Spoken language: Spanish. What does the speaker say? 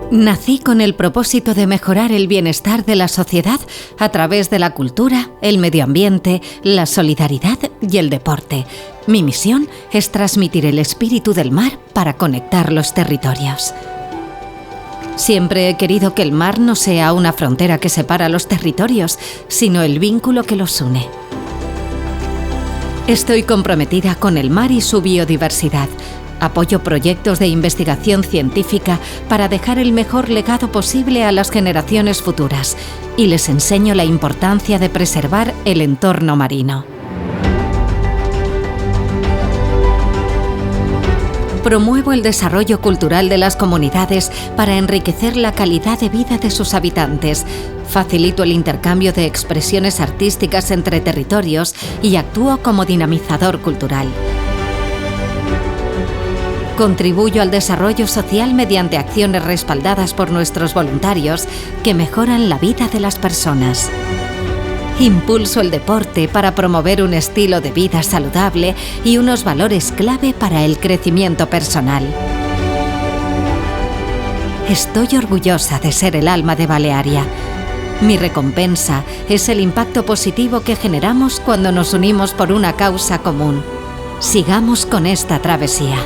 Nací con el propósito de mejorar el bienestar de la sociedad a través de la cultura, el medio ambiente, la solidaridad y el deporte. Mi misión es transmitir el espíritu del mar para conectar los territorios. Siempre he querido que el mar no sea una frontera que separa los territorios, sino el vínculo que los une. Estoy comprometida con el mar y su biodiversidad. Apoyo proyectos de investigación científica para dejar el mejor legado posible a las generaciones futuras y les enseño la importancia de preservar el entorno marino. Promuevo el desarrollo cultural de las comunidades para enriquecer la calidad de vida de sus habitantes. Facilito el intercambio de expresiones artísticas entre territorios y actúo como dinamizador cultural. Contribuyo al desarrollo social mediante acciones respaldadas por nuestros voluntarios que mejoran la vida de las personas. Impulso el deporte para promover un estilo de vida saludable y unos valores clave para el crecimiento personal. Estoy orgullosa de ser el alma de Balearia. Mi recompensa es el impacto positivo que generamos cuando nos unimos por una causa común. Sigamos con esta travesía.